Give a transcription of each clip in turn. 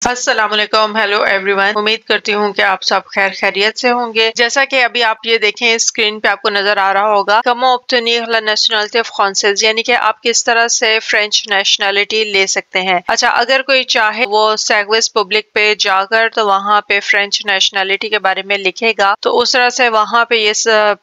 अस्सलाम वालेकुम, hello everyone. उम्मीद करती हूँ कि आप सब खैर खैरियत से होंगे। जैसा कि अभी आप ये देखें स्क्रीन पे आपको नजर आ रहा होगा Comment obtenir la nationalité française, यानी कि आप किस तरह से फ्रेंच नेशनैलिटी ले सकते हैं। अच्छा, अगर कोई चाहे वो सेग्विस पब्लिक पे जाकर तो वहाँ पे फ्रेंच नेशनैलिटी के बारे में लिखेगा तो उस तरह से वहाँ पे ये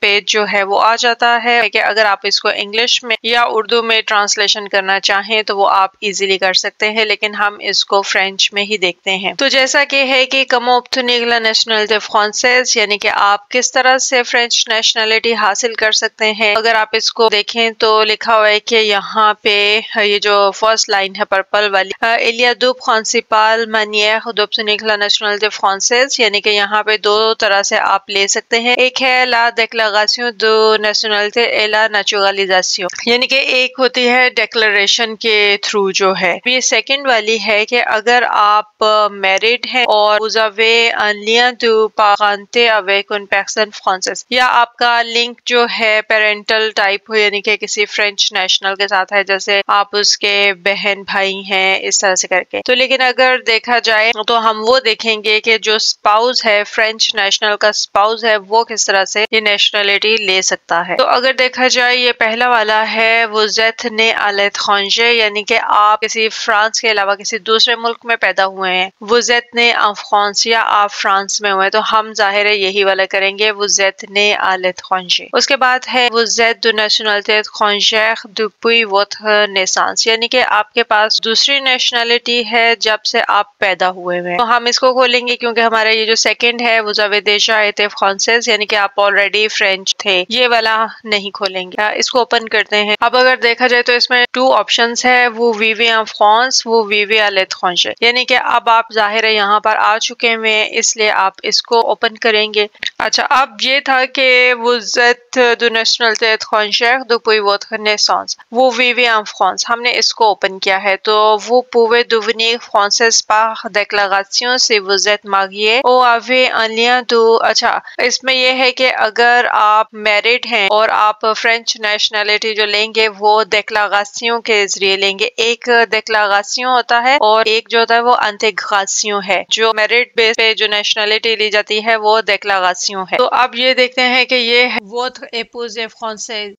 पेज जो है वो आ जाता है कि अगर आप इसको इंग्लिश में या उर्दू में ट्रांसलेशन करना चाहें तो वो आप इजीली कर सकते हैं, लेकिन हम इसको फ्रेंच में ही देखते हैं। तो जैसा कि है कि Comment obtenir la nationalité française, यानी कि आप किस तरह से फ्रेंच नेशनैलिटी हासिल कर सकते हैं। अगर आप इसको देखें तो लिखा हुआ है कि यहाँ पे ये जो फर्स्ट लाइन है पर्पल वाली, il y a deux principales manières d'obtenir la nationalité française, यानी कि यहाँ पे दो तरह से आप ले सकते हैं। एक है la déclaration de nationalité et la naturalisation, यानी कि एक होती है डिक्लेरेशन के थ्रू जो है। ये सेकंड वाली है कि अगर आप मैरिड हैं और vous avez un lien de parenté avec une personne française, या आपका लिंक जो है पेरेंटल टाइप हो, यानी कि किसी फ्रेंच नेशनल के साथ है, जैसे आप उसके बहन भाई हैं इस तरह से करके। तो लेकिन अगर देखा जाए तो हम वो देखेंगे कि जो स्पाउस है, फ्रेंच नेशनल का स्पाउस है, वो किस तरह से ये नेशनलिटी ले सकता है। तो अगर देखा जाए ये पहला वाला है vous êtes né à l'étranger, यानी कि आप किसी फ्रांस के अलावा किसी दूसरे मुल्क में पैदा हुए हैं। vous êtes né en France, या आप फ्रांस में हुए, तो हम जाहिर है यही वाला करेंगे vous êtes né à l'étranger। उसके बाद है vous êtes de nationalité étrangère depuis votre naissance, यानी कि आपके पास दूसरी नेशनलिटी है जब से आप पैदा हुए हैं। तो हम इसको खोलेंगे क्योंकि हमारा ये जो सेकंड है vous avez déjà été française, यानी कि आप ऑलरेडी फ्रेंच थे, ये वाला नहीं खोलेंगे। इसको ओपन करते हैं। अब अगर देखा जाए तो इसमें टू ऑप्शंस है, वो vivez en France, वो vivez à l'étranger, यानी कि अब आप जाहिर है यहाँ पर आ चुके हैं इसलिए आप इसको ओपन करेंगे। अच्छा, अब ये था कि vous êtes de nationalité étrangère depuis votre naissance, वो vivez en France, हमने इसको ओपन किया है। तो vous pouvez devenir française par déclaration si vous êtes marié ou avez un lien de। अच्छा, इसमें ये है कि अगर आप मैरिड हैं और आप फ्रेंच नेशनैलिटी जो लेंगे वो डेक्लारेशन के जरिए लेंगे। एक डेक्लारेशन होता है और एक जो होता है वो इंटीग्रेशन है। जो मेरिट बेस पे जो नेशनैलिटी ली जाती है वो डेक्लारेशन है। तो अब ये देखते हैं कि ये है votre épouse est française,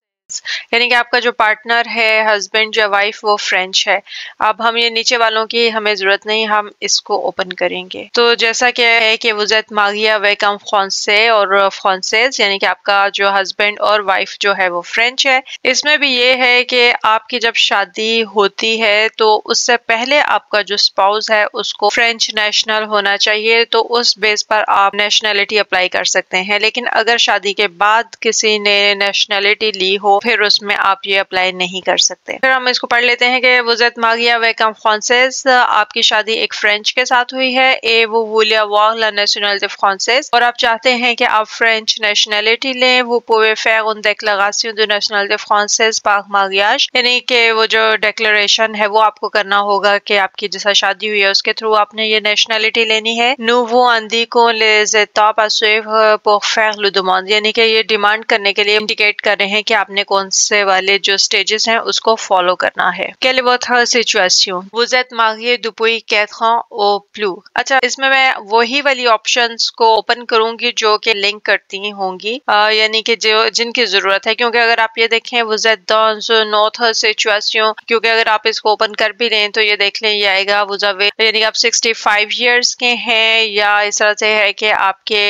यानी कि आपका जो पार्टनर है, हस्बैंड या वाइफ, वो फ्रेंच है। अब हम ये नीचे वालों की हमें जरूरत नहीं, हम इसको ओपन करेंगे। तो जैसा कि है कि vous êtes marié avec un français और française, यानी कि आपका जो हस्बैंड और वाइफ जो है वो फ्रेंच है। इसमें भी ये है कि आपकी जब शादी होती है तो उससे पहले आपका जो स्पाउस है उसको फ्रेंच नेशनल होना चाहिए, तो उस बेस पर आप नेशनैलिटी अप्लाई कर सकते हैं। लेकिन अगर शादी के बाद किसी ने नेशनैलिटी ली हो फिर उसमें आप ये अप्लाई नहीं कर सकते। फिर हम इसको पढ़ लेते हैं कि vous êtes marié avec un français, आपकी शादी एक फ्रेंच के साथ हुई है। et vous voulez avoir la nationalité française, और आप चाहते हैं कि आप फ्रेंच नेशनैलिटी लें। vous pouvez faire une déclaration de nationalité française par mariage, यानी कि वो जो डिक्लेरेशन है वो आपको करना होगा कि आपकी जैसा शादी हुई है उसके थ्रू आपने ये नेशनैलिटी लेनी है। nous vous indiquons les étapes à suivre pour faire le demande, यानी कि ये डिमांड करने के लिए इंडिकेट कर रहे हैं कि आपने कौन से वाले जो स्टेजेस हैं उसको फॉलो करना है। Quelle est votre situation? Vous êtes marié depuis 4 ans ou plus? अच्छा, इसमें मैं वही वाली ऑप्शंस को ओपन करूंगी जो कि लिंक करती होंगी, यानी कि जो जिनकी जरूरत है। क्योंकि अगर आप ये देखें vous êtes dans une autre situation, क्योंकि अगर आप इसको ओपन कर भी लें तो ये देख लें ये आएगा vous avez, यानी आप 65 इयर्स के हैं, या इस तरह से है कि आपके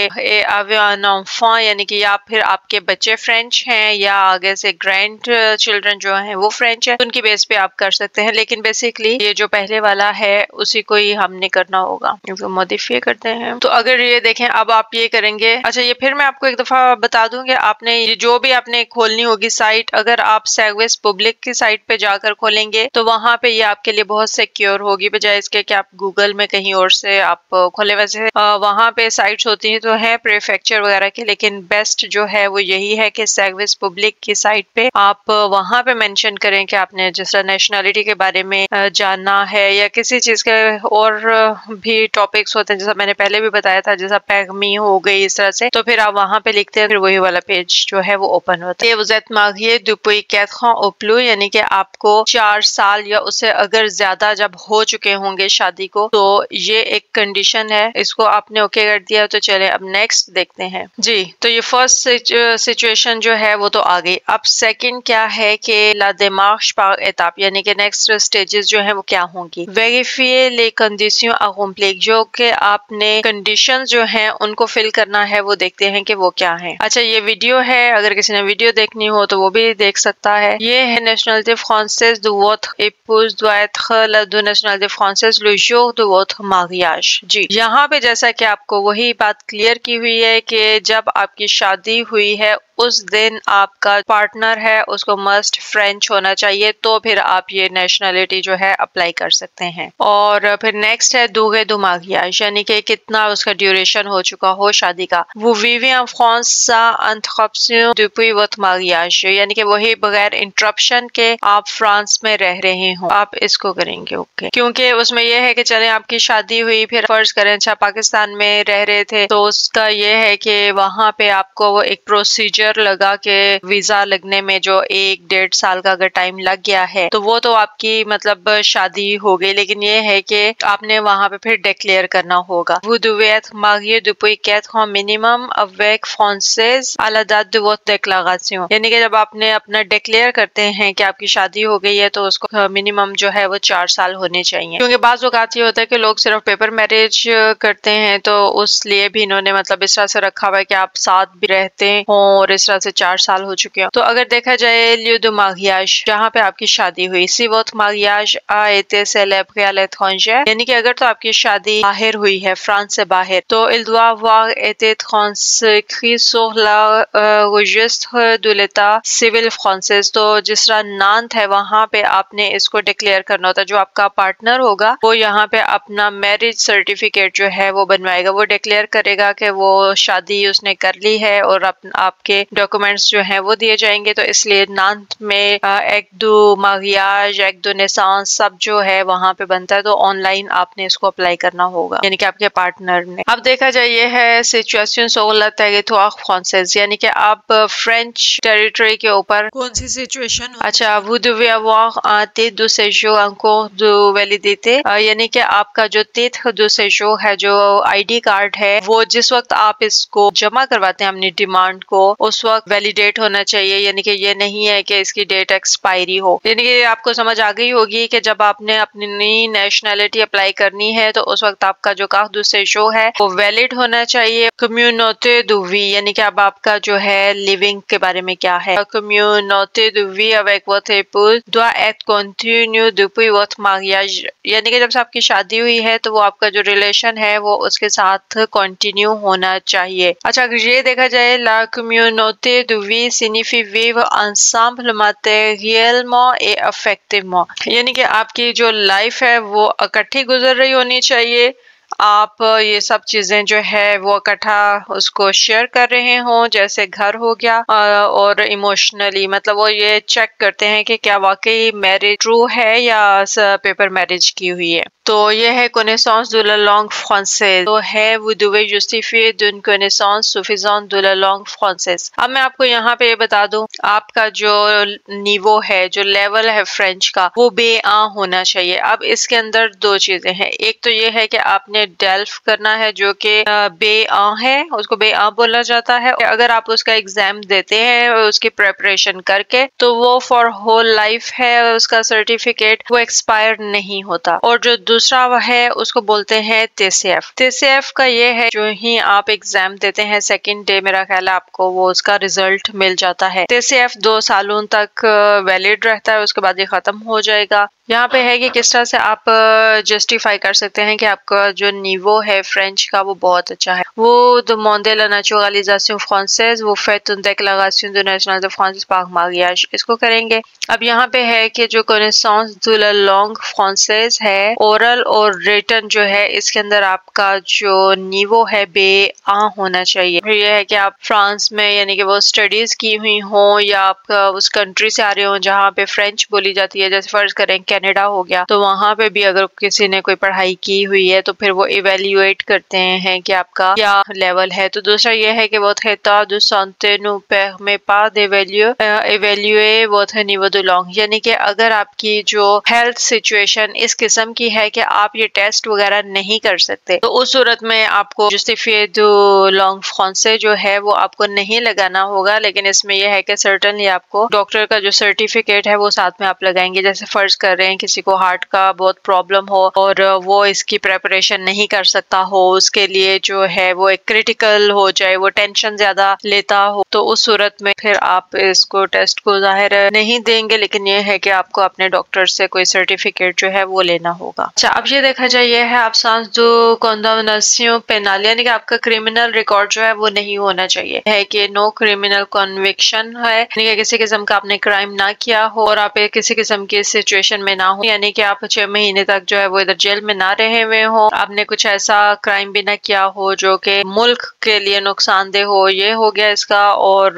avez un enfant, यानी कि या फिर आपके बच्चे फ्रेंच हैं, या आगे से ग्रैंड चिल्ड्रन जो हैं वो फ्रेंच है, उनकी बेस पे आप कर सकते हैं। लेकिन बेसिकली ये जो पहले वाला है उसी को ही हमने करना होगा। इसको मॉडिफाई करते हैं। तो अगर ये देखें अब आप ये करेंगे। अच्छा, ये फिर मैं आपको एक दफा बता दूं कि आपने ये जो भी आपने खोलनी होगी साइट, अगर आप सेग्विस पब्लिक की साइट पे जाकर खोलेंगे तो वहां पे ये आपके लिए बहुत सिक्योर होगी, बजाय इसके कि आप गूगल में कहीं और से आप खोले। वैसे वहां पे साइट्स होती हैं तो है प्रीफेक्चर वगैरह की, लेकिन बेस्ट जो है वो यही है कि सेग्विस पब्लिक की साइट साइट पे आप वहाँ पे मेंशन करें कि आपने जिस तरह नेशनलिटी के बारे में जानना है या किसी चीज के और भी टॉपिक्स होते हैं, जैसा मैंने पहले भी बताया था, जैसा पैगमी हो गई इस तरह से, तो फिर आप वहाँ पे लिखते हैं, फिर वही वाला पेज जो है वो ओपन होता है। vous êtes marié depuis 4 ans au plus, यानी कि आपको 4 साल या उससे अगर ज्यादा जब हो चुके होंगे शादी को, तो ये एक कंडीशन है। इसको आपने ओके कर दिया, तो चले अब नेक्स्ट देखते हैं जी। तो ये फर्स्ट सिचुएशन जो है वो तो आ गई। अब सेकंड क्या है कि ला démarche par étape, यानी कि नेक्स्ट स्टेजेस जो है वो क्या होंगी। वेरीफिए les conditions accomplies, जो कि आपने कंडीशन जो है उनको फिल करना है, वो देखते हैं कि वो क्या है। अच्छा, ये वीडियो है, अगर किसी ने वीडियो देखनी हो तो वो भी देख सकता है। ये है nationalité française de votre épouse doit être la de nationalité française le jour de votre mariage। जी, यहाँ पे जैसा कि आपको वही बात क्लियर की हुई है कि जब आपकी शादी हुई है उस दिन आपका पार्टनर है उसको मस्ट फ्रेंच होना चाहिए, तो फिर आप ये नेशनलिटी जो है अप्लाई कर सकते हैं। और फिर नेक्स्ट है दूगे दो mariage, यानी कि कितना उसका ड्यूरेशन हो चुका हो शादी का। वो vivez en France sans interruption depuis votre mariage, यानी कि वही बगैर इंटरप्शन के आप फ्रांस में रह रहे हो, आप इसको करेंगे ओके। क्योंकि उसमें यह है कि चले आपकी शादी हुई, फिर फर्ज करें अच्छा पाकिस्तान में रह रहे थे, तो उसका ये है कि वहां पे आपको वो एक प्रोसीजर लगा के वीजा लगने में जो 1-1.5 साल का अगर टाइम लग गया है, तो वो तो आपकी मतलब शादी हो गई, लेकिन ये है कि आपने वहां पे फिर डिक्लेयर करना होगा। Vous devez être marié depuis 4 ans minimum avec française à la date de votre déclaration, यानी कि जब आपने अपना डिक्लेयर करते हैं कि आपकी शादी हो गई है, तो उसको मिनिमम जो है वो 4 साल होने चाहिए। क्योंकि बाज़ औक़ात ये होता है कि लोग सिर्फ पेपर मैरिज करते हैं, तो उस लिए भी इन्होंने मतलब इस तरह से रखा हुआ है कि आप साथ भी रहते हो और इस तरह से 4 साल हो चुके हैं। तो अगर देखा जाए lieu de mariage, जहाँ पे आपकी शादी हुई, si votre mariage a été célébré à l'étranger, यानी कि अगर तो आपकी शादी बाहर हुई है, फ्रांस से बाहर, तो il doit avoir été transcrit sur la registre de l'état civil français, तो जिस तरह नांत है वहाँ पे आपने इसको डिक्लेयर करना होता है। जो आपका पार्टनर होगा वो यहाँ पे अपना मैरिज सर्टिफिकेट जो है वो बनवाएगा, वो डिक्लेयर करेगा कि वो शादी उसने कर ली है और आपके डॉक्यूमेंट्स जो हैं वो दिए जाएंगे। तो इसलिए नांत में एक्ट दो mariage, एक्ट दो naissance सब जो है वहाँ पे बनता है, तो ऑनलाइन आपने इसको अप्लाई करना होगा, यानी कि आपके पार्टनर ने। अब देखा जाए ये है situation sur le territoire français, यानी कि आप फ्रेंच टेरिटरी के ऊपर कौन सी सिचुएशन। अच्छा, vous devez avoir un titre de séjour en cours de validité, यानी कि आपका जो titre de séjour है, जो आईडी कार्ड है, वो जिस वक्त आप इसको जमा करवाते हैं अपनी डिमांड को, उस वक्त वैलिडेट होना चाहिए, यानी कि ये नहीं है कि इसकी डेट एक्सपायरी हो। यानी कि आपको समझ आ गई होगी कि जब आपने अपनी नई नेशनलिटी अप्लाई करनी है, तो उस वक्त आपका जो कार्ड de séjour है वो वैलिड होना चाहिए। communauté de vie, यानी कि अब आपका जो है लिविंग के बारे में क्या है। communauté de vie avec votre épouse doit être continue depuis votre mariage, यानी कि जब से आपकी शादी हुई है तो वो आपका जो रिलेशन है वो उसके साथ कंटिन्यू होना चाहिए। अच्छा, अगर ये देखा जाए la communauté de vie signifie vivre ensemble matériellement et affectivement, यानी कि आपकी जो लाइफ है वो इकट्ठी गुजर रही होनी चाहिए, आप ये सब चीजें जो है वो इकट्ठा उसको शेयर कर रहे हों, जैसे घर हो गया, और इमोशनली मतलब वो ये चेक करते हैं कि क्या वाकई मैरिज ट्रू है या पेपर मैरिज की हुई है। तो ये है connaissance de la langue française, तो है vous devez justifier d'une connaissance suffisante de la langue française। अब मैं आपको यहाँ पे बता दूं, आपका जो नीवो है, जो लेवल है फ्रेंच का, वो बेआ होना चाहिए। अब इसके अंदर दो चीजें हैं, एक तो ये है कि आपने डेल्फ करना है जो कि बेआ है, उसको बेआ बोला जाता है। अगर आप उसका एग्जाम देते हैं उसकी प्रेपरेशन करके, तो वो फॉर होल लाइफ है, उसका सर्टिफिकेट वो एक्सपायर नहीं होता। और जो दूसरा है उसको बोलते हैं TCF। TCF का ये है जो ही आप एग्जाम देते हैं सेकंड डे मेरा ख्याल है आपको वो उसका रिजल्ट मिल जाता है। TCF 2 सालों तक वैलिड रहता है, उसके बाद ये खत्म हो जाएगा। यहाँ पे है कि किस तरह से आप जस्टिफाई कर सकते हैं कि आपका जो नीवो है फ्रेंच का वो बहुत अच्छा है। वो demandait la naturalisation française, वो fait une déclaration de nationalité française par mariage, इसको करेंगे। अब यहाँ पे है कि जो connaissance de la langue française है, oral और written जो है, इसके अंदर आपका जो niveau है B1 होना चाहिए। फिर यह है कि आप फ्रांस में यानी कि वो स्टडीज की हुई हो या आप उस कंट्री से आ रहे हो जहाँ पे फ्रेंच बोली जाती है, जैसे फर्ज करें कनाडा हो गया, तो वहाँ पे भी अगर किसी ने कोई पढ़ाई की हुई है तो फिर वो इवेल्युएट करते हैं कि आपका क्या लेवल है। तो दूसरा ये है कि बहुत état de santé ne permet pas d'évaluer votre niveau de langue, यानी कि अगर आपकी जो हेल्थ सिचुएशन इस किस्म की है कि आप ये टेस्ट वगैरह नहीं कर सकते, तो उस सूरत में आपको justifié de langue français जो है वो आपको नहीं लगाना होगा। लेकिन इसमें यह है कि सर्टेनली आपको डॉक्टर का जो सर्टिफिकेट है वो साथ में आप लगाएंगे। जैसे फर्ज कर रहे हैं किसी को हार्ट का बहुत प्रॉब्लम हो और वो इसकी प्रेपरेशन नहीं कर सकता हो, उसके लिए जो है वो एक क्रिटिकल हो जाए, वो टेंशन ज्यादा लेता हो, तो उस सूरत में फिर आप इसको टेस्ट को जाहिर नहीं देंगे। लेकिन ये है कि आपको अपने डॉक्टर से कोई सर्टिफिकेट जो है वो लेना होगा। अच्छा, अब ये देखा जाए ये है आप सांस दो condamnation पेनल, यानी कि आपका क्रिमिनल रिकॉर्ड जो है वो नहीं होना चाहिए, है कि नो क्रिमिनल कन्विक्शन है, यानी कि किसी किस्म का आपने क्राइम ना किया हो और आप किसी किस्म की सिचुएशन में ना हो, यानी कि आप 6 महीने तक जो है वो इधर जेल में ना रहे हुए हो, आपने कुछ ऐसा क्राइम भी ना किया हो जो कि मुल्क के लिए नुकसानदेह हो, ये हो गया इसका। और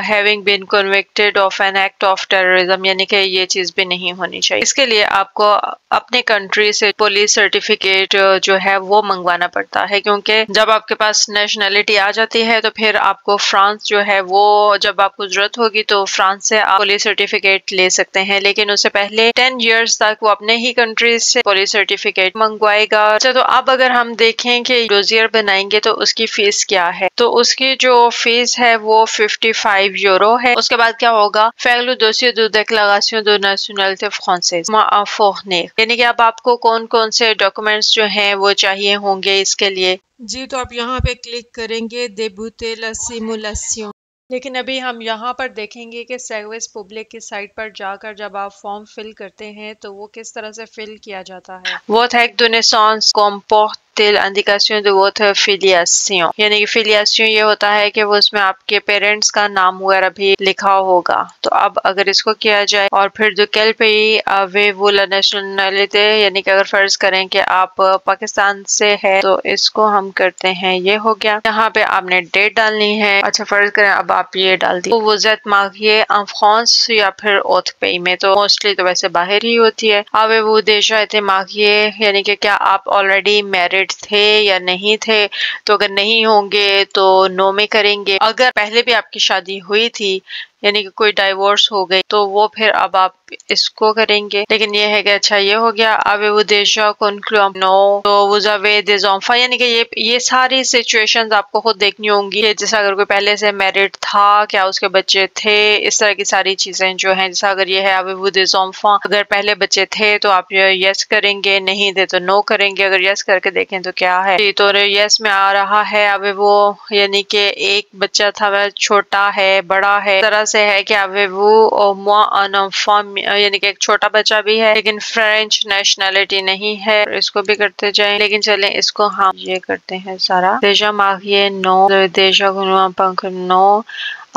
having been convicted of an act of terrorism, यानी कि ये चीज भी नहीं होनी चाहिए। इसके लिए आपको अपने कंट्री से पुलिस सर्टिफिकेट जो है वो मंगवाना पड़ता है, क्योंकि जब आपके पास नेशनैलिटी आ जाती है तो फिर आपको फ्रांस जो है वो जब आपको जरूरत होगी तो फ्रांस से आप पुलिस सर्टिफिकेट ले सकते हैं। लेकिन उससे पहले 10 इयर्स तक वो अपने ही कंट्री से पुलिस सर्टिफिकेट मंगवाएगा। अच्छा, तो अब अगर हम देखें कि डोजियर बनाएंगे तो उसकी फीस क्या है, तो उसकी जो फीस है वो 55 यूरो है। उसके बाद क्या होगा, फैगलू दोसियो दो déclaration de nationalité française à fournir, यानी कि अब आपको कौन कौन से डॉक्यूमेंट्स जो हैं वो चाहिए होंगे इसके लिए। जी, तो आप यहाँ पे क्लिक करेंगे débuter la simulation। लेकिन अभी हम यहाँ पर देखेंगे कि सर्विस पब्लिक की साइट पर जाकर जब आप फॉर्म फिल करते हैं तो वो किस तरह से फिल किया जाता है। Votre acte de naissance comporte l'indication de votre filiation, यानी कि फिलिएशन ये होता है कि वो उसमें आपके पेरेंट्स का नाम वगैरह भी लिखा होगा। तो अब अगर इसको किया जाए और फिर जो quel pays avez-vous la nationalité, यानी कि अगर फर्ज करें कि आप पाकिस्तान से है तो इसको हम करते हैं, ये हो गया। यहाँ पे आपने डेट डालनी है। अच्छा, फर्ज करें अब आप ये डाल दी, वो ज़त मांगिए en France या फिर autre pays में, तो मोस्टली तो वैसे बाहर ही होती है। avez-vous déjà été marié, यानी कि क्या आप ऑलरेडी मैरिड थे या नहीं थे, तो अगर नहीं होंगे तो नो में करेंगे। अगर पहले भी आपकी शादी हुई थी यानी कि कोई डाइवोर्स हो गई तो वो फिर अब आप इसको करेंगे। लेकिन ये है कि अच्छा ये हो गया। अब वो देशा कॉन्क्लूम नो, तो वो जावे देजोंफा, यानी कि ये सारी सिचुएशंस आपको खुद देखनी होंगी। जैसे अगर कोई पहले से मैरिड था, क्या उसके बच्चे थे, इस तरह की सारी चीजें जो हैं। जैसा अगर ये है अब वो देजोंफा, अगर पहले बच्चे थे तो आप यस करेंगे, नहीं थे तो नो करेंगे। अगर यस करके देखें तो क्या है, तो यस में आ रहा है अब वो, यानी कि एक बच्चा था वह छोटा है बड़ा है, तरह से है कि अब वो यानी कि एक छोटा बच्चा भी है लेकिन फ्रेंच नेशनैलिटी नहीं है। इसको भी करते जाएं, लेकिन चलें इसको हम ये करते हैं सारा। déjà marié non, déjà connu non,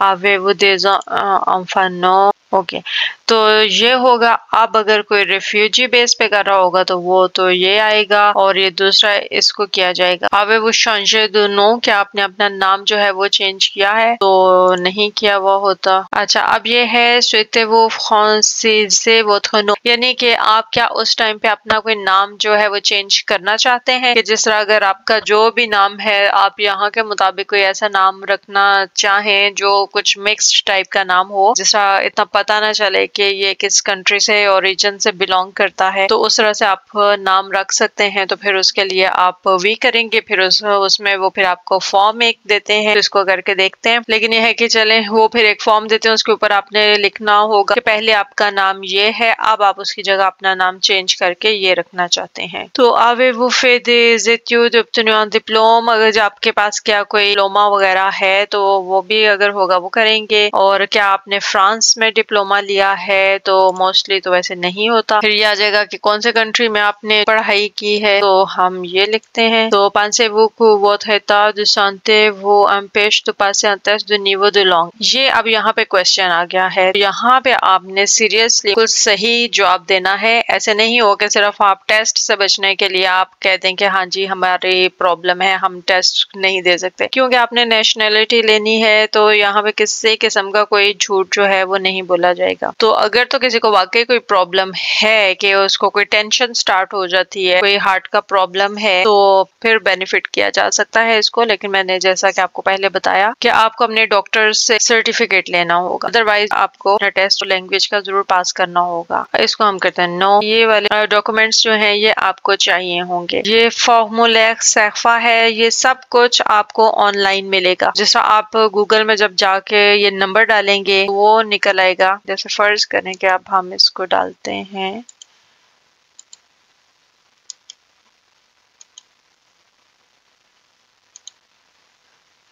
avez-vous des enfants non, okay तो ये होगा। अब अगर कोई रिफ्यूजी बेस पे कर रहा होगा तो वो तो ये आएगा, और ये दूसरा इसको किया जाएगा। अब वो changer de nom, क्या आपने अपना नाम जो है वो चेंज किया है, तो नहीं किया हुआ होता। अच्छा, अब ये है souhaitez-vous franciser votre nom, यानी कि आप क्या उस टाइम पे अपना कोई नाम जो है वो चेंज करना चाहते हैं, कि जिस तरह अगर आपका जो भी नाम है आप यहाँ के मुताबिक कोई ऐसा नाम रखना चाहें जो कुछ मिक्स्ड टाइप का नाम हो, जिस तरह इतना पता ना चले कि ये किस कंट्री से ओरिजिन से बिलोंग करता है, तो उस तरह से आप नाम रख सकते हैं। तो फिर उसके लिए आप वी करेंगे, फिर उसमें वो फिर आपको फॉर्म एक देते हैं, इसको करके देखते हैं। लेकिन ये है कि चले वो फिर एक फॉर्म देते हैं, उसके ऊपर आपने लिखना होगा कि पहले आपका नाम ये है, अब आप उसकी जगह अपना नाम चेंज करके ये रखना चाहते हैं। तो आवे वो fait des études obtenues un diplôme, अगर आपके पास क्या कोई डिप्लोमा वगैरह है तो वो भी अगर होगा वो करेंगे। और क्या आपने फ्रांस में डिप्लोमा डिप्लोमा लिया है तो मोस्टली तो वैसे नहीं होता। फिर ये आ जाएगा कि कौन से कंट्री में आपने पढ़ाई की है, तो हम ये लिखते हैं। तो pensez-vous que votre état de santé vous empêche de passer un test de niveau de langue? ये अब यहाँ पे क्वेश्चन आ गया है। यहाँ पे आपने सीरियसली कुछ सही जवाब देना है। ऐसे नहीं हो कि सिर्फ आप टेस्ट से बचने के लिए आप कह दें कि हाँ जी हमारी प्रॉब्लम है, हम टेस्ट नहीं दे सकते। क्योंकि आपने नेशनैलिटी लेनी है तो यहाँ पे किसी किस्म का कोई झूठ जो है वो नहीं बोला जाएगा। तो अगर तो किसी को वाकई कोई प्रॉब्लम है कि उसको कोई टेंशन स्टार्ट हो जाती है, कोई हार्ट का प्रॉब्लम है, तो फिर बेनिफिट किया जा सकता है इसको। लेकिन मैंने जैसा कि आपको पहले बताया कि आपको अपने डॉक्टर से सर्टिफिकेट लेना होगा, अदरवाइज आपको टेस्ट लैंग्वेज का जरूर पास करना होगा। इसको हम करते हैं नो। ये वाले डॉक्यूमेंट्स जो हैं ये आपको चाहिए होंगे। ये फॉर्मूला सैफा है, ये सब कुछ आपको ऑनलाइन मिलेगा। जैसा आप गूगल में जब जाके ये नंबर डालेंगे वो निकल आएगा। जैसे फर्ज करें कि अब हम इसको डालते हैं,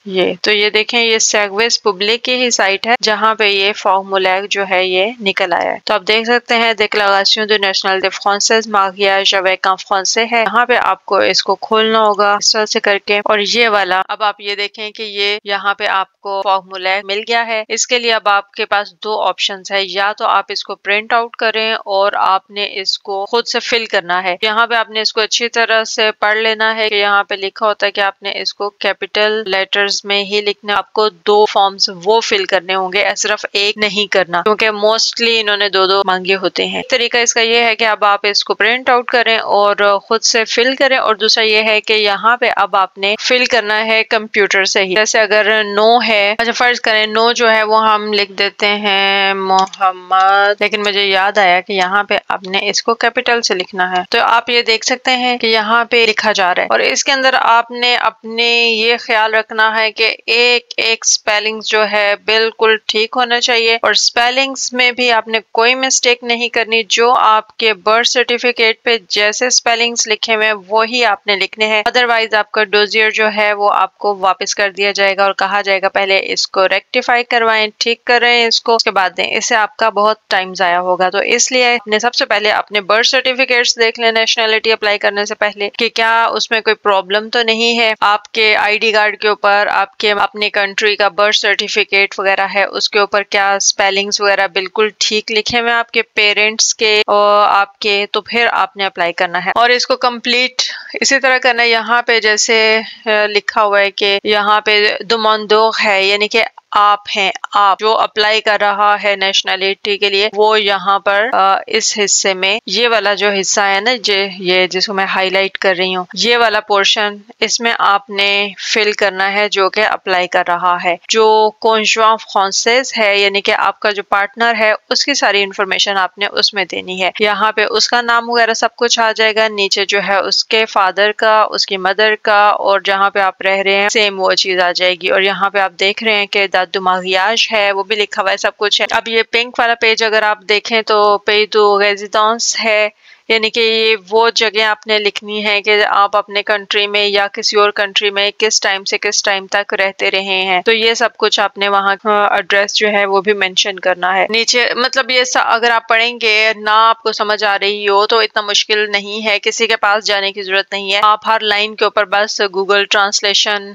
ये तो ये देखें ये सेगवेस पब्लिक की ही साइट है जहाँ पे ये फॉर्मूला जो है ये निकल आया है। तो आप देख सकते हैं Déclaration de nationalité française mariage avec un français है। यहाँ पे आपको इसको खोलना होगा इस तरह से करके, और ये वाला अब आप ये देखें कि ये यहाँ पे आपको फॉर्मूला मिल गया है। इसके लिए अब आपके पास दो ऑप्शंस है, या तो आप इसको प्रिंट आउट करें और आपने इसको खुद से फिल करना है। यहाँ पे आपने इसको अच्छी तरह से पढ़ लेना है कि यहाँ पे लिखा होता है कि आपने इसको कैपिटल लेटर्स में ही लिखना। आपको दो फॉर्म्स वो फिल करने होंगे, सिर्फ एक नहीं करना, क्योंकि मोस्टली इन्होंने दो दो मांगे होते हैं। तरीका इसका ये है कि अब आप इसको प्रिंट आउट करें और खुद से फिल करें, और दूसरा ये है कि यहाँ पे अब आपने फिल करना है कंप्यूटर से ही। जैसे अगर नो है, अच्छा फर्ज करें नो जो है वो हम लिख देते हैं मोहम्मद, लेकिन मुझे याद आया कि यहाँ पे आपने इसको कैपिटल से लिखना है। तो आप ये देख सकते हैं कि यहाँ पे लिखा जा रहा है, और इसके अंदर आपने अपने ये ख्याल रखना है कि एक एक स्पेलिंग्स जो है बिल्कुल ठीक होना चाहिए, और स्पेलिंग्स में भी आपने कोई मिस्टेक नहीं करनी। जो आपके बर्थ सर्टिफिकेट पे जैसे स्पेलिंग्स लिखे हुए हैं वही आपने लिखने हैं, अदरवाइज आपका डोजियर जो है वो आपको वापस कर दिया जाएगा और कहा जाएगा पहले इसको रेक्टिफाई करवाएं, ठीक करें इसको, उसके बाद दें। इससे आपका बहुत टाइम जाया होगा। तो इसलिए आपने सबसे पहले अपने बर्थ सर्टिफिकेट्स देख लें नेशनैलिटी अप्लाई करने से पहले कि क्या उसमें कोई प्रॉब्लम तो नहीं है। आपके आईडी कार्ड के ऊपर आपके अपने कंट्री का बर्थ सर्टिफिकेट वगैरह है उसके ऊपर क्या स्पेलिंग्स वगैरह बिल्कुल ठीक लिखे हुए आपके पेरेंट्स के और आपके, तो फिर आपने अप्लाई करना है और इसको कंप्लीट इसी तरह करना है। यहाँ पे जैसे लिखा हुआ है कि यहाँ पे demandeur है, यानी कि आप हैं, आप जो अप्लाई कर रहा है नेशनैलिटी के लिए वो यहाँ पर इस हिस्से में ये वाला जो हिस्सा है ना, ये जिसको मैं हाईलाइट कर रही हूँ, ये वाला पोर्शन इसमें आपने फिल करना है जो कि अप्लाई कर रहा है। जो conjoint français है यानी कि आपका जो पार्टनर है उसकी सारी इंफॉर्मेशन आपने उसमें देनी है। यहाँ पे उसका नाम वगैरह सब कुछ आ जाएगा, नीचे जो है उसके फादर का, उसकी मदर का, और जहाँ पे आप रह रहे हैं सेम वो चीज आ जाएगी। और यहाँ पे आप देख रहे हैं कि दादू मागियाज है वो भी लिखा हुआ है, सब कुछ है। अब ये पिंक वाला पेज अगर आप देखें तो पेज दो रेजिडेंस है, यानी कि ये वो जगह आपने लिखनी है कि आप अपने कंट्री में या किसी और कंट्री में किस टाइम से किस टाइम तक रहते रहे हैं। तो ये सब कुछ आपने वहाँ एड्रेस जो है वो भी मेंशन करना है नीचे। मतलब ये अगर आप पढ़ेंगे ना आपको समझ आ रही हो तो इतना मुश्किल नहीं है, किसी के पास जाने की जरूरत नहीं है। आप हर लाइन के ऊपर बस गूगल ट्रांसलेशन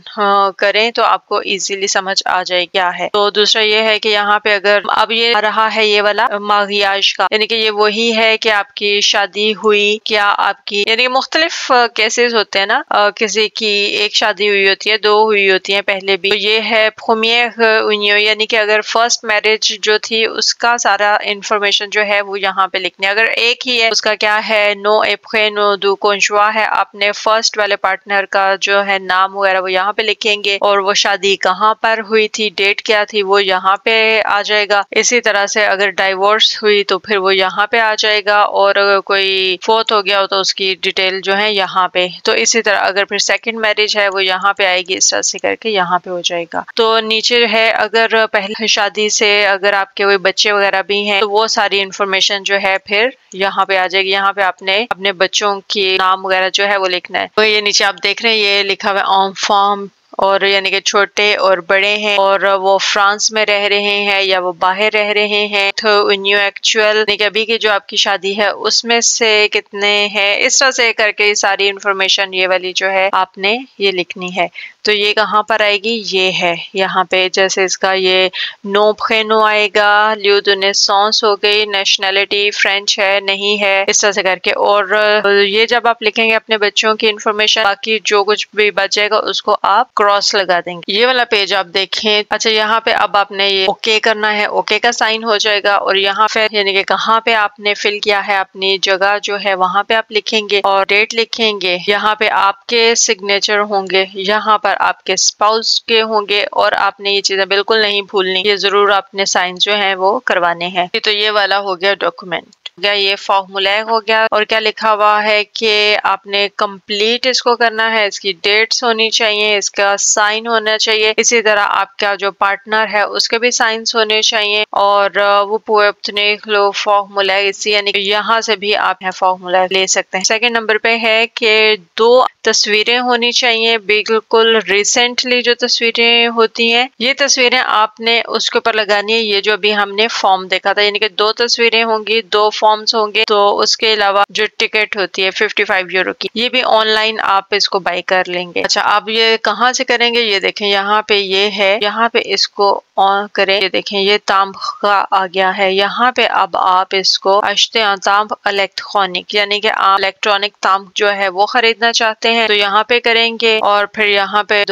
करें तो आपको इजीली समझ आ जाए क्या है। तो दूसरा ये है कि यहाँ पे अगर अब ये आ रहा है ये वाला मागियाज का, यानी कि ये वही है कि आपकी शादी हुई क्या, आपकी यानी मुख्तलिफ केसेस होते हैं ना, किसी की एक शादी हुई होती है, दो हुई होती है पहले भी। तो ये है प्रीमियर यूनियन, यानी कि अगर फर्स्ट मैरिज जो थी उसका सारा इंफॉर्मेशन जो है वो यहाँ पे लिखने। अगर एक ही है उसका क्या है नो एप्रे नो दू conjoint है, आपने फर्स्ट वाले पार्टनर का जो है नाम वगैरह वो यहाँ पे लिखेंगे, और वो शादी कहाँ पर हुई थी, डेट क्या थी वो यहाँ पे आ जाएगा। इसी तरह से अगर डाइवोर्स हुई तो फिर वो यहाँ पे आ जाएगा, और अगर कोई फोर्थ हो गया हो तो उसकी डिटेल जो है यहाँ पे। तो इसी तरह अगर फिर सेकंड मैरिज है वो यहाँ पे आएगी, इस तरह से करके यहाँ पे हो जाएगा। तो नीचे है अगर पहले शादी से अगर आपके कोई बच्चे वगैरह भी हैं तो वो सारी इंफॉर्मेशन जो है फिर यहाँ पे आ जाएगी। यहाँ पे आपने अपने बच्चों के नाम वगैरह जो है वो लिखना है। तो ये नीचे आप देख रहे हैं ये लिखा हुआ है enfant और यानी कि छोटे और बड़े हैं और वो फ्रांस में रह रहे हैं या वो बाहर रह रहे हैं, तो न्यू एक्चुअल यानी कि अभी की जो आपकी शादी है उसमें से कितने हैं, इस तरह से करके सारी इंफॉर्मेशन ये वाली जो है आपने ये लिखनी है। तो ये कहाँ पर आएगी, ये है यहाँ पे, जैसे इसका ये नो प्रेनो आएगा, लिeu de naissance हो गई, नेशनैलिटी फ्रेंच है नहीं है, इस तरह से करके। और ये जब आप लिखेंगे अपने बच्चों की इंफॉर्मेशन, बाकी जो कुछ भी बचेगा उसको आप क्रॉस लगा देंगे। ये वाला पेज आप देखें, अच्छा यहाँ पे अब आपने ये ओके करना है, ओके का साइन हो जाएगा और यहाँ पे यानी कि कहाँ पे आपने फिल किया है अपनी जगह जो है वहाँ पे आप लिखेंगे और डेट लिखेंगे। यहाँ पे आपके सिग्नेचर होंगे, यहाँ पर आपके स्पाउस के होंगे और आपने ये चीजें बिल्कुल नहीं भूलनी, ये जरूर आपने साइन जो है वो करवाने हैं। तो ये वाला हो गया डॉक्यूमेंट हो गया, ये फॉर्मूला हो गया। और क्या लिखा हुआ है कि आपने कंप्लीट इसको करना है, इसकी डेट्स होनी चाहिए, इसका साइन होना चाहिए, इसी तरह आपका जो पार्टनर है उसके भी साइंस होने चाहिए और वो पूरे लो फॉर्मूला इसी यानी कि यहाँ से भी आप फॉर्मूला ले सकते हैं। सेकंड नंबर पे है कि 2 तस्वीरें होनी चाहिए, बिल्कुल रिसेंटली जो तस्वीरें होती हैं ये तस्वीरें आपने उसके ऊपर लगानी है। ये जो अभी हमने फॉर्म देखा था यानी कि 2 तस्वीरें होंगी, 2 फॉर्म्स होंगे। तो उसके अलावा जो टिकट होती है 55 यूरो की, ये भी ऑनलाइन आप इसको बाय कर लेंगे। अच्छा आप ये कहाँ से करेंगे, ये देखें यहाँ पे ये है, यहाँ पे इसको ऑन करें, ये देखें ये तांब का आ गया है। यहाँ पे अब आप इसको तांब इलेक्ट्रॉनिक यानी कि आप इलेक्ट्रॉनिक तांब जो है वो खरीदना चाहते हैं तो यहाँ पे करेंगे और फिर यहाँ पे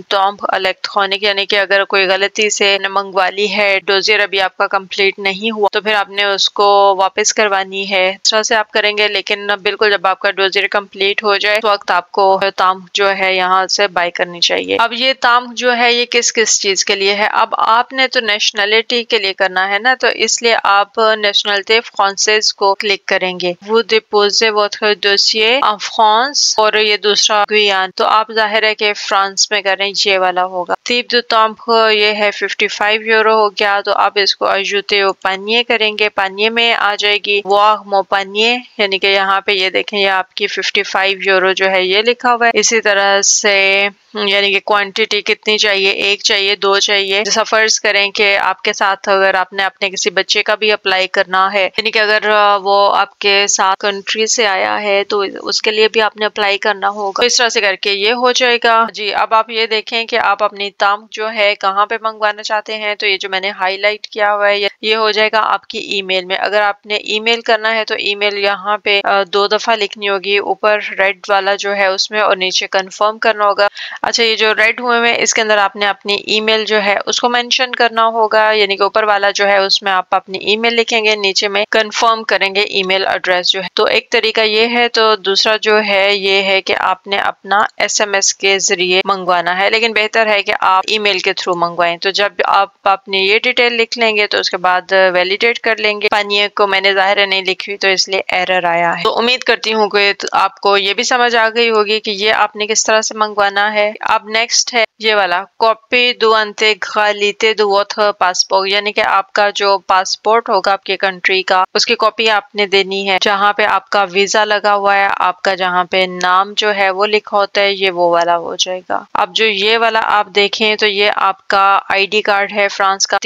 तांब इलेक्ट्रॉनिक यानी कि अगर कोई गलती से मंगवा ली है, डोजियर अभी आपका कंप्लीट नहीं हुआ तो फिर आपने उसको वापस करवानी है, इस तरह से आप करेंगे। लेकिन बिल्कुल जब आपका डोजियर कंप्लीट हो जाए तो वक्त आपको तांब जो है यहाँ से बाय करनी चाहिए। अब ये तांब जो है ये किस किस चीज के लिए है, अब आपने तो नेशनैलिटी के लिए करना है ना, तो इसलिए आप नेशनैलिटी फ्रांसेस को क्लिक करेंगे, वो डिपोजे वोत्र डोसिए en France और ये दूसरा गुयान, तो आप जाहिर है कि फ्रांस में करें, ये वाला होगा। तीब दो तांब ये है 55 यूरो हो गया, तो आप इसको अजूते पानिये करेंगे, पानिये में आ जाएगी वाह मो पानिये यानी कि यहाँ पे ये देखें ये आपकी 55 यूरो जो है ये लिखा हुआ है। इसी तरह से यानी कि क्वांटिटी कितनी चाहिए, 1 चाहिए 2 चाहिए। जैसा फर्ज करें कि आपके साथ अगर आपने अपने किसी बच्चे का भी अप्लाई करना है यानी कि अगर वो आपके साथ कंट्री से आया है तो उसके लिए भी आपने अप्लाई करना होगा, तो इस तरह से करके ये हो जाएगा जी। अब आप ये देखें कि आप अपनी तांब जो है कहाँ पे मंगवाना चाहते हैं, तो ये जो मैंने हाईलाइट किया हुआ है ये हो जाएगा आपकी ईमेल में। अगर आपने ईमेल करना है तो ईमेल यहाँ पे 2 दफा लिखनी होगी, ऊपर रेड वाला जो है उसमें और नीचे कंफर्म करना होगा। अच्छा ये जो रेड हुए में इसके अंदर आपने अपनी ईमेल जो है उसको मेंशन करना होगा, यानी कि ऊपर वाला जो है उसमें आप अपनी ईमेल लिखेंगे, नीचे में कंफर्म करेंगे ईमेल एड्रेस जो है। तो एक तरीका ये है, तो दूसरा जो है ये है कि आपने अपना SMS के जरिए मंगवाना है, लेकिन बेहतर है कि आप ईमेल के थ्रू मंगवाएं। तो जब आप अपनी ये डिटेल लिख लेंगे तो उसके बाद वैलिडेट कर लेंगे। पानिये को मैंने जाहिर नहीं लिखी तो इसलिए एरर आया है। तो उम्मीद करती हूँ कि आपको ये भी समझ आ गई होगी कि ये आपने किस तरह से मंगवाना है। अब नेक्स्ट है ये वाला कॉपी दो अंते दो पासपोर्ट, यानी कि आपका जो पासपोर्ट होगा आपके कंट्री का उसकी कॉपी आपने देनी है, जहाँ पे आपका वीजा लगा हुआ है, आपका जहाँ पे नाम जो है वो लिखा होता है, ये वो वाला हो जाएगा। अब जो ये वाला आप देखें तो ये आपका ID कार्ड है फ्रांस का,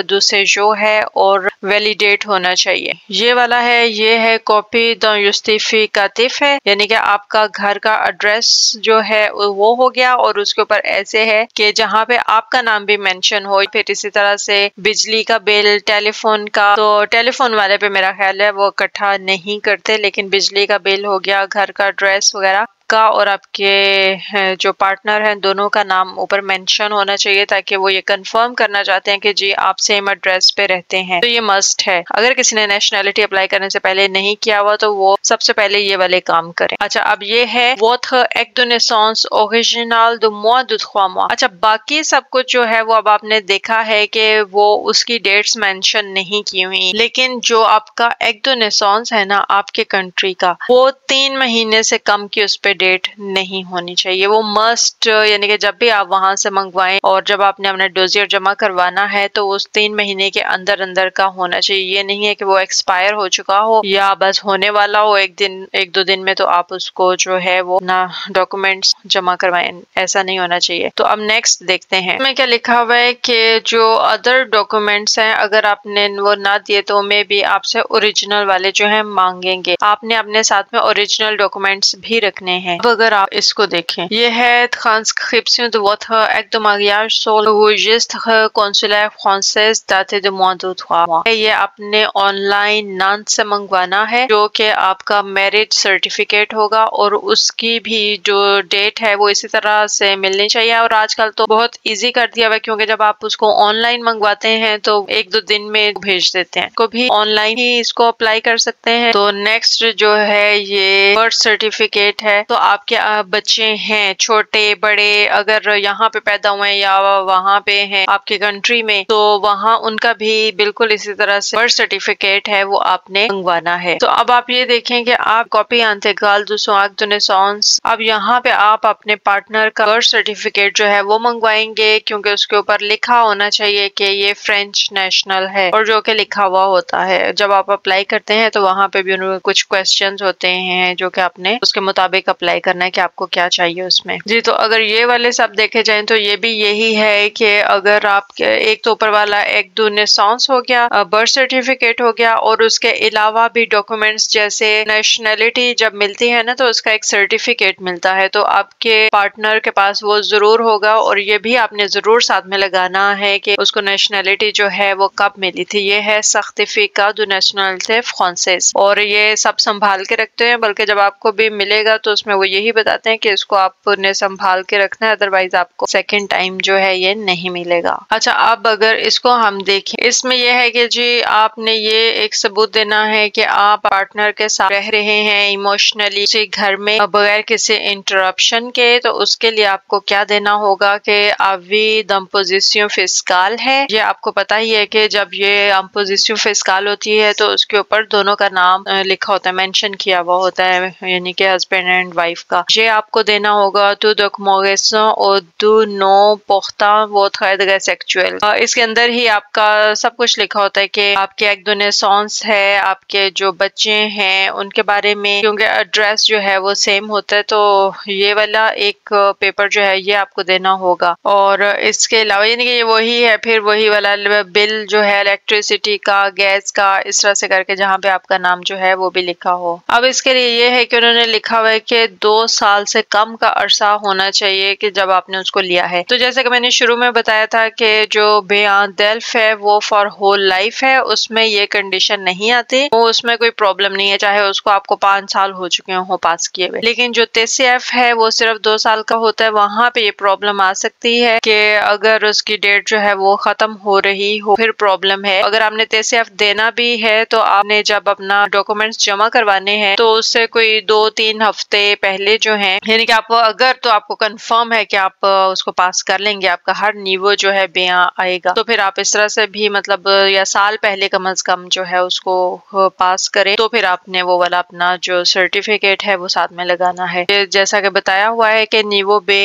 दूसरे जो है और वैलिडेट होना चाहिए। ये वाला है, ये है कॉपी द जुस्टिफिकाटिव है, यानी कि आपका घर का एड्रेस जो है वो हो गया और उसके ऊपर ऐसे है कि जहाँ पे आपका नाम भी मेंशन हो। फिर इसी तरह से बिजली का बिल, टेलीफोन का, तो टेलीफोन वाले पे मेरा ख्याल है वो इकट्ठा नहीं करते, लेकिन बिजली का बिल हो गया, घर का एड्रेस वगैरह का और आपके जो पार्टनर हैं दोनों का नाम ऊपर मेंशन होना चाहिए, ताकि वो ये कंफर्म करना चाहते हैं कि जी आप सेम एड्रेस पे रहते हैं। तो ये मस्ट है। अगर किसी ने नेशनैलिटी अप्लाई करने से पहले नहीं किया हुआ तो वो सबसे पहले ये वाले काम करें। अच्छा अब ये है votre acte de naissance original de mois de 3 mois। अच्छा बाकी सब कुछ जो है वो अब आपने देखा है कि वो उसकी डेट्स मेंशन नहीं की हुई, लेकिन जो आपका एक्ट de naissance है ना आपके कंट्री का, वो 3 महीने से कम की उस पर डेट नहीं होनी चाहिए। वो मस्ट यानी कि जब भी आप वहां से मंगवाएं और जब आपने अपना डोजियर जमा करवाना है तो उस 3 महीने के अंदर अंदर का होना चाहिए। ये नहीं है कि वो एक्सपायर हो चुका हो या बस होने वाला हो एक दो दिन में तो आप उसको जो है वो ना डॉक्यूमेंट्स जमा करवाएं, ऐसा नहीं होना चाहिए। तो अब नेक्स्ट देखते हैं इसमें क्या लिखा हुआ है कि जो अदर डॉक्यूमेंट्स हैं अगर आपने वो ना दिए तो मे भी आपसे ओरिजिनल वाले जो है मांगेंगे। आपने अपने साथ में ओरिजिनल डॉक्यूमेंट्स भी रखने हैं। अब अगर आप इसको देखें, ये है transcription de votre acte de mariage sur le registre consulaire français daté de moins de 3 mois। ये आपने ऑनलाइन नान से मंगवाना है जो कि आपका मैरिज सर्टिफिकेट होगा और उसकी भी जो डेट है वो इसी तरह से मिलनी चाहिए। और आजकल तो बहुत इजी कर दिया हुआ है क्योंकि जब आप उसको ऑनलाइन मंगवाते हैं तो 1-2 दिन में भेज देते हैं। को भी ऑनलाइन ही इसको अप्लाई कर सकते हैं। तो नेक्स्ट जो है ये बर्थ सर्टिफिकेट है। तो आपके बच्चे हैं छोटे बड़े, अगर यहाँ पे पैदा हुए हैं या वहाँ पे हैं आपके कंट्री में, तो वहाँ उनका भी बिल्कुल इसी तरह से बर्थ सर्टिफिकेट है वो आपने मंगवाना है। तो अब आप ये देखें कि आप copy इंtégrale de son acte de naissance, अब यहाँ पे आप अपने पार्टनर का बर्थ सर्टिफिकेट जो है वो मंगवाएंगे क्योंकि उसके ऊपर लिखा होना चाहिए कि ये फ्रेंच नेशनल है और जो कि लिखा हुआ होता है। जब आप अप्लाई करते हैं तो वहाँ पे भी उनके कुछ क्वेश्चंस होते हैं जो कि आपने उसके मुताबिक अप्लाई करना है कि आपको क्या चाहिए उसमें। जी, तो अगर ये वाले सब देखे जाएं तो ये भी यही है कि अगर आप एक तो ऊपर वाला एक दो नेसेंस हो गया, बर्थ सर्टिफिकेट हो गया और उसके अलावा भी डॉक्यूमेंट्स जैसे नेशनैलिटी जब मिलती है ना तो उसका एक सर्टिफिकेट मिलता है, तो आपके पार्टनर के पास वो जरूर होगा। और ये भी आपने जरूर साथ में लगाना है कि उसको नेशनैलिटी जो है वो कब मिली थी। ये है सर्टिफिकेट दो नेशनलिटी फ्रांसीस और ये सब संभाल के रखते हैं, बल्कि जब आपको भी मिलेगा तो उसमें वो यही बताते हैं कि इसको आपने संभाल के रखना है, अदरवाइज आपको सेकेंड टाइम जो है ये नहीं मिलेगा। अच्छा, अब अगर इसको हम देखें, इसमें यह है कि जी आपने ये एक सबूत देना है कि आप पार्टनर के साथ रह रहे हैं इमोशनली उसी घर में बगैर किसी इंटरप्शन के। तो उसके लिए आपको क्या देना होगा कि अभी दम्पोजिशन फिस्काल है। ये आपको पता ही है कि जब ये दम्पोजिशन फिस्काल होती है तो उसके ऊपर दोनों का नाम लिखा होता है, मेंशन किया हुआ होता है, यानी कि हस्बैंड एंड वाइफ का। ये आपको देना होगा टू डॉक्यूमेंटेशन और दो नो पोख्ता वो थर्ड सेक्चुअल। इसके अंदर ही आपका सब कुछ लिखा होता है कि आपके एक दो नेसेंस है, आपके जो बच्चे हैं उनके बारे में, क्योंकि एड्रेस जो है वो सेम होता है। तो ये वाला एक पेपर जो है ये आपको देना होगा। और इसके अलावा यानी कि ये वही है, फिर वही वाला बिल जो है इलेक्ट्रिसिटी का, गैस का, इस तरह से करके जहाँ पे आपका नाम जो है वो भी लिखा हो। अब इसके लिए ये है कि उन्होंने लिखा हुआ है कि 2 साल से कम का अरसा होना चाहिए कि जब आपने उसको लिया है। तो जैसे कि मैंने शुरू में बताया था कि जो बयान डेल्फ है वो फॉर होल लाइफ है, उसमें ये कंडीशन नहीं आती, वो उसमें कोई प्रॉब्लम नहीं है चाहे उसको आपको 5 साल हो चुके हो पास किए हुए। लेकिन जो TCF है वो सिर्फ 2 साल का होता है, वहां पे ये प्रॉब्लम आ सकती है कि अगर उसकी डेट जो है वो खत्म हो रही हो फिर प्रॉब्लम है। अगर आपने TCF देना भी है तो आपने जब अपना डॉक्यूमेंट्स जमा करवाने हैं तो उससे कोई 2-3 हफ्ते पहले जो है, यानी कि आप अगर तो आपको कंफर्म है कि आप उसको पास कर लेंगे, आपका हर नीवो जो है बयां आएगा, तो फिर आप इस तरह से भी मतलब या साल पहले कम से कम जो है उसको पास करें। तो फिर आपने वो वाला अपना जो सर्टिफिकेट है वो साथ में लगाना है। जैसा कि बताया हुआ है कि नीवो बे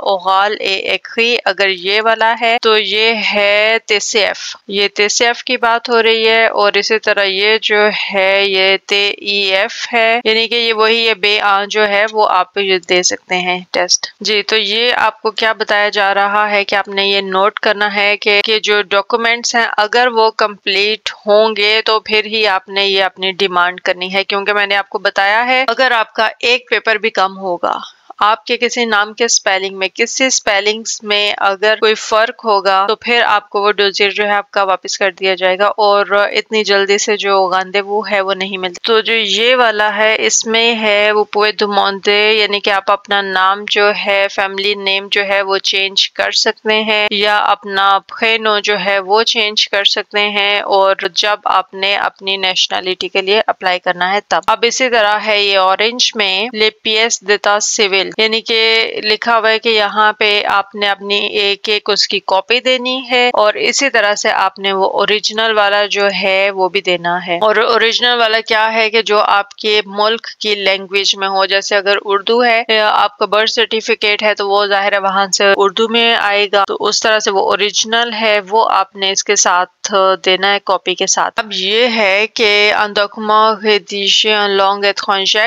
ओगाल ए अगर ये वाला है तो ये है TCF, ये TCF की बात हो रही है। और इसी तरह ये जो है ये TEF है, यानी कि ये वही है बे जो है वो आप ये दे सकते हैं टेस्ट। जी, तो ये आपको क्या बताया जा रहा है कि आपने ये नोट करना है कि जो डॉक्यूमेंट्स हैं अगर वो कंप्लीट होंगे तो फिर ही आपने ये अपनी डिमांड करनी है। क्योंकि मैंने आपको बताया है अगर आपका एक पेपर भी कम होगा, आपके किसी नाम के स्पेलिंग में, किसी स्पेलिंग्स में अगर कोई फर्क होगा तो फिर आपको वो डोजियर जो है आपका वापस कर दिया जाएगा और इतनी जल्दी से जो गांधे वो है वो नहीं मिलता। तो जो ये वाला है इसमें है वो पुए दुमोंदे, यानी कि आप अपना नाम जो है फैमिली नेम जो है वो चेंज कर सकते हैं या अपना प्रेनो जो है वो चेंज कर सकते हैं और जब आपने अपनी नेशनैलिटी के लिए अप्लाई करना है तब। अब इसी तरह है ये ऑरेंज में ले पियस देता सिविल, ओरिजिनल, यानी कि लिखा हुआ है कि यहाँ पे आपने अपनी एक एक उसकी कॉपी देनी है और इसी तरह से आपने वो ओरिजिनल वाला जो है वो भी देना है। और ओरिजिनल वाला क्या है कि जो आपके मुल्क की लैंग्वेज में हो, जैसे अगर उर्दू है, आपका बर्थ सर्टिफिकेट है तो वो जाहिर है वहां से उर्दू में आएगा, तो उस तरह से वो ओरिजिनल है वो आपने इसके साथ देना है कॉपी के साथ। अब ये है कि लॉन्ग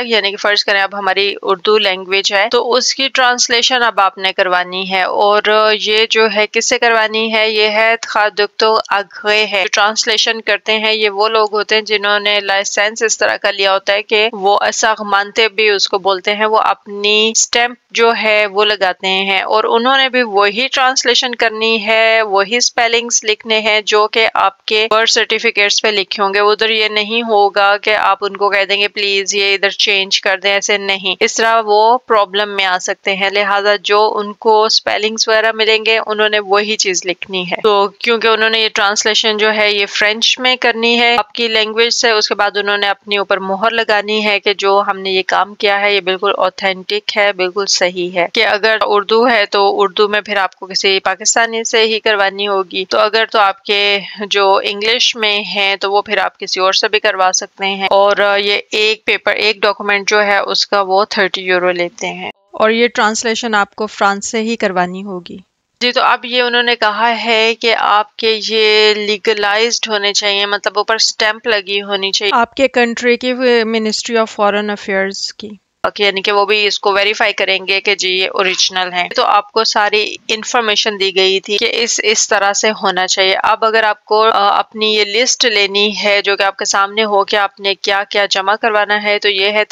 यानी कि फर्ज करें अब हमारी उर्दू लैंग्वेज है तो उसकी ट्रांसलेशन अब आपने करवानी है, और ये जो है किससे करवानी है, ये है खादुक्तो आगे है। ट्रांसलेशन करते हैं ये वो लोग होते हैं जिन्होंने लाइसेंस इस तरह का लिया होता है कि वो ऐसा मानते भी उसको बोलते हैं, वो अपनी स्टैंप जो है वो लगाते हैं और उन्होंने भी वही ट्रांसलेशन करनी है, वही स्पेलिंग्स लिखने हैं जो कि आपके बर्थ सर्टिफिकेट्स पे लिखे होंगे। उधर ये नहीं होगा कि आप उनको कह देंगे प्लीज ये इधर चेंज कर दें, ऐसे नहीं, इस तरह वो प्रॉब्लम में आ सकते हैं। लिहाजा जो उनको स्पेलिंग्स वगैरह मिलेंगे उन्होंने वही चीज लिखनी है। तो क्योंकि उन्होंने ये ट्रांसलेशन जो है ये फ्रेंच में करनी है आपकी लैंग्वेज से, उसके बाद उन्होंने अपने ऊपर मोहर लगानी है कि जो हमने ये काम किया है ये बिल्कुल ऑथेंटिक है, बिल्कुल सही है। कि अगर उर्दू है तो उर्दू में फिर आपको किसी पाकिस्तानी से ही करवानी होगी, तो अगर तो आपके जो इंग्लिश में है तो वो फिर आप किसी और से भी करवा सकते हैं। और ये एक पेपर, एक डॉक्यूमेंट जो है उसका वो 30 यूरो लेते हैं, और ये ट्रांसलेशन आपको फ्रांस से ही करवानी होगी। जी, तो अब ये उन्होंने कहा है कि आपके ये लीगलाइज्ड होने चाहिए, मतलब ऊपर स्टैंप लगी होनी चाहिए आपके कंट्री की मिनिस्ट्री ऑफ फॉरेन अफेयर्स की, यानी कि वो भी इसको वेरीफाई करेंगे कि जी ये ओरिजिनल है। तो आपको सारी इंफॉर्मेशन दी गई थी कि इस तरह से होना चाहिए। अब अगर आपको अपनी ये लिस्ट लेनी है जो कि आपके सामने हो कि आपने क्या क्या जमा करवाना है, तो ये है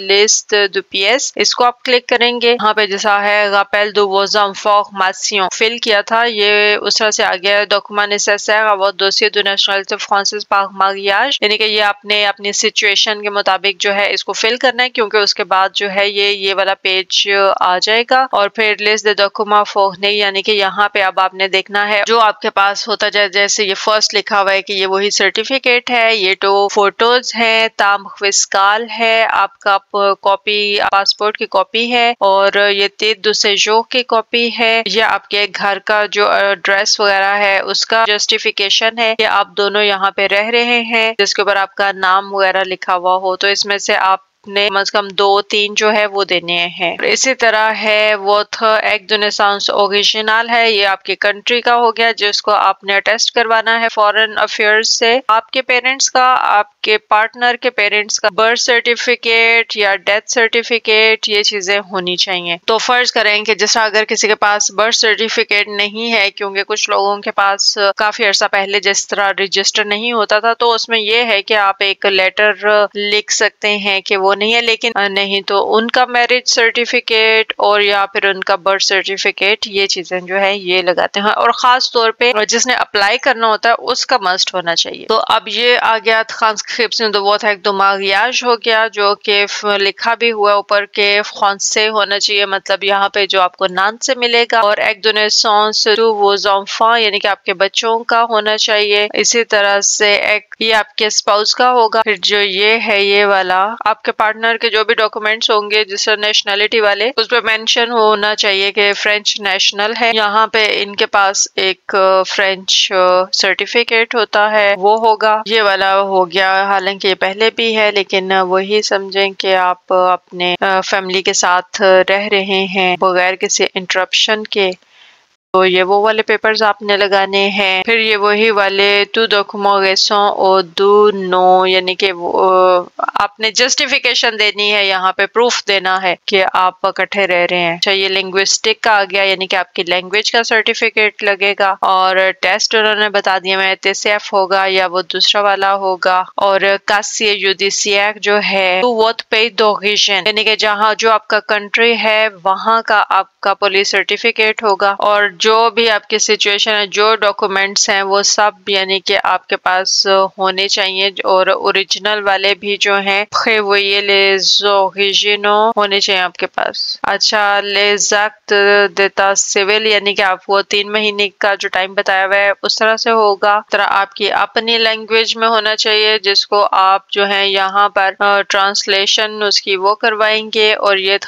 लिस्ट दो पीएस, इसको आप क्लिक करेंगे। यहाँ पे जैसा है गापेल दो वोजम फॉर्मेशन फिल किया था, ये उस तरह से आ गया। Document nécessaire avoir dossier de nationalité française par mariage, यानी कि ये आपने अपनी सिचुएशन के मुताबिक जो है इसको फिल करना है, क्योंकि उसके बाद जो है ये वाला पेज आ जाएगा। और फिर लिस्ट द डॉक्यूमेंट फोहने, यानी कि यहाँ पे अब आपने देखना है जो आपके पास होता जाए। जैसे ये फर्स्ट लिखा हुआ है कि ये वही सर्टिफिकेट है, ये तो फोटोज है, ताम फिस्काल है, आपका कॉपी पासपोर्ट की कॉपी है, और ये तीत दुसेजो की कॉपी है, ये आपके घर का जो एड्रेस वगैरह है उसका जस्टिफिकेशन है कि आप दोनों यहाँ पे रह रहे हैं, जिसके ऊपर आपका नाम वगैरह लिखा हुआ हो। तो इसमें से आप ने कम से कम 2-3 जो है वो देने हैं। इसी तरह है वो एक दुनेसांस ओरिजिनल है, ये आपकी कंट्री का हो गया जिसको आपने अटेस्ट करवाना है फॉरेन अफेयर्स से। आपके पेरेंट्स का, आपके पार्टनर के पेरेंट्स का बर्थ सर्टिफिकेट या डेथ सर्टिफिकेट, ये चीजें होनी चाहिए। तो फर्ज करें कि जैसा अगर किसी के पास बर्थ सर्टिफिकेट नहीं है, क्योंकि कुछ लोगों के पास काफी अर्सा पहले जिस तरह रजिस्टर नहीं होता था, तो उसमें ये है कि आप एक लेटर लिख सकते हैं कि वो नहीं है, लेकिन नहीं तो उनका मैरिज सर्टिफिकेट और या फिर उनका बर्थ सर्टिफिकेट, ये चीजें जो है ये लगाते हैं। और खास तौर पे जिसने अप्लाई करना होता है उसका मस्ट होना चाहिए। तो अब ये आ गया ट्रांसक्रिप्शन, तो वो था एक mariage हो गया, जो कि लिखा भी हुआ ऊपर के फ्रांसे होना चाहिए, मतलब यहाँ पे जो आपको नाम से मिलेगा। और एक de naissance de vos enfants, यानी कि आपके बच्चों का होना चाहिए। इसी तरह से एक ये आपके स्पाउस का होगा। फिर जो ये है ये वाला आपके पार्टनर के जो भी डॉक्यूमेंट्स होंगे जिससे नेशनलिटी वाले, उस पर मेंशन होना चाहिए कि फ्रेंच नेशनल है। यहाँ पे इनके पास एक फ्रेंच सर्टिफिकेट होता है, वो होगा। ये वाला हो गया, हालांकि ये पहले भी है, लेकिन वही समझें कि आप अपने फैमिली के साथ रह रहे हैं बगैर किसी इंटरप्शन के, तो ये वो वाले पेपर्स आपने लगाने हैं। फिर ये वही वाले टू डॉक्यूमेंटेशन और दो नो, यानी कि आपने जस्टिफिकेशन देनी है, यहाँ पे प्रूफ देना है कि आप इकट्ठे रह रहे हैं। अच्छा, ये लिंग्विस्टिक का आ गया, यानी कि आपकी लैंग्वेज का सर्टिफिकेट लगेगा। और टेस्ट उन्होंने बता दिया, मैं TCF होगा या वो दूसरा वाला होगा। और कासिए जुडिसियर जो है तो वो पे d'origine, यानी कि जहाँ जो आपका कंट्री है वहाँ का आपका पुलिस सर्टिफिकेट होगा। और जो भी आपकी सिचुएशन है, जो डॉक्यूमेंट्स हैं वो सब यानी कि आपके पास होने चाहिए और ओरिजिनल वाले भी जो हैं वो ये les originaux होने चाहिए आपके पास। अच्छा, les actes d'état civil यानी कि आप वो 3 महीने का जो टाइम बताया हुआ है उस तरह से होगा। तरह आपकी अपनी लैंग्वेज में होना चाहिए जिसको आप जो है यहाँ पर ट्रांसलेशन उसकी वो करवाएंगे। और ये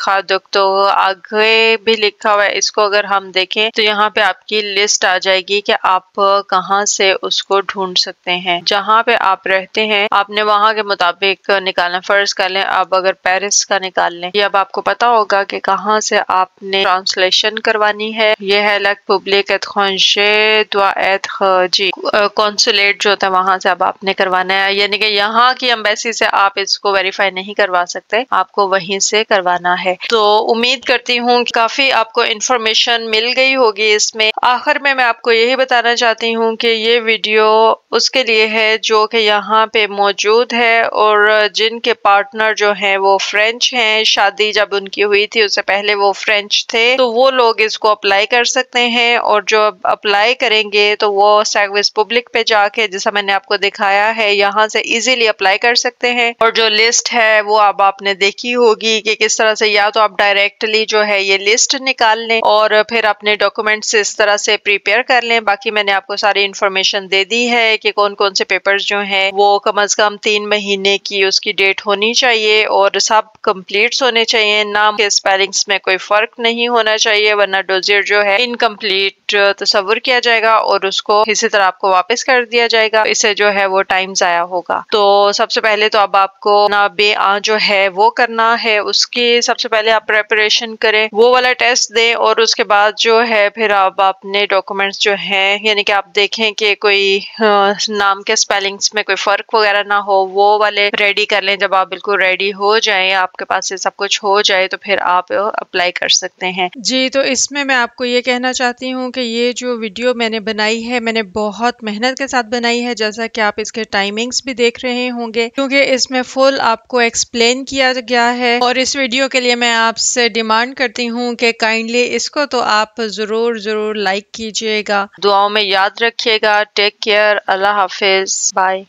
तो आगे भी लिखा हुआ है, इसको अगर हम देखें तो यहाँ पे आपकी लिस्ट आ जाएगी कि आप कहाँ से उसको ढूंढ सकते हैं। जहाँ पे आप रहते हैं आपने वहाँ के मुताबिक निकालना। फर्ज कर लें आप अगर पेरिस का निकाल लें, ये अब आपको पता होगा कि कहाँ से आपने ट्रांसलेशन करवानी है। ये है लक पब्लिक एट्रेंजर doit être जी कॉन्सुलेट जो होता है वहां से अब आपने करवाना है, यानी कि यहाँ की एम्बेसी से आप इसको वेरीफाई नहीं करवा सकते, आपको वहीं से करवाना है। तो उम्मीद करती हूँ काफी आपको इंफॉर्मेशन मिल गई होगी इसमें। आखिर में मैं आपको यही बताना चाहती हूँ कि ये वीडियो उसके लिए है जो कि यहाँ पे मौजूद है और जिनके पार्टनर जो हैं वो फ्रेंच हैं, शादी जब उनकी हुई थी उससे पहले वो फ्रेंच थे, तो वो लोग इसको अप्लाई कर सकते हैं। और जो अप्लाई करेंगे तो वो सर्विस पब्लिक पे जाके, जैसा मैंने आपको दिखाया है, यहाँ से इजीली अप्लाई कर सकते हैं। और जो लिस्ट है वो अब आपने देखी होगी कि किस तरह से या तो आप डायरेक्टली जो है ये लिस्ट निकाल लें और फिर अपने डॉक्यूमेंट्स इस तरह से प्रिपेयर कर लें। बाकी मैंने आपको सारी इन्फॉर्मेशन दे दी है कि कौन कौन से पेपर्स जो हैं वो कम से कम 3 महीने की उसकी डेट होनी चाहिए और सब कंप्लीट होने चाहिए। नाम के स्पेलिंग्स में कोई फर्क नहीं होना चाहिए, वरना डोजियर जो है इनकम्प्लीट तस्वर किया जाएगा और उसको इसी तरह आपको वापस कर दिया जाएगा। इससे जो है वो टाइम जाया होगा। तो सबसे पहले तो अब आपको ना बेआ जो है वो करना है, उसकी सबसे पहले आप प्रेपरेशन करें, वो वाला टेस्ट दें और उसके बाद जो है फिर आप अपने डॉक्यूमेंट्स जो हैं यानी कि आप देखें कि कोई नाम के स्पेलिंग्स में कोई फर्क वगैरह ना हो, वो वाले रेडी कर लें। जब आप बिल्कुल रेडी हो जाए, आपके पास से सब कुछ हो जाए, तो फिर आप अप्लाई कर सकते हैं। जी, तो इसमें मैं आपको ये कहना चाहती हूँ कि ये जो वीडियो मैंने बनाई है मैंने बहुत मेहनत के साथ बनाई है, जैसा कि आप इसके टाइमिंग्स भी देख रहे होंगे, क्योंकि इसमें फुल आपको एक्सप्लेन किया गया है। और इस वीडियो के लिए मैं आपसे डिमांड करती हूँ कि काइंडली इसको तो आप जरूर लाइक कीजिएगा। दुआओं में याद रखिएगा। Take care. अल्लाह हाफिज। बाय।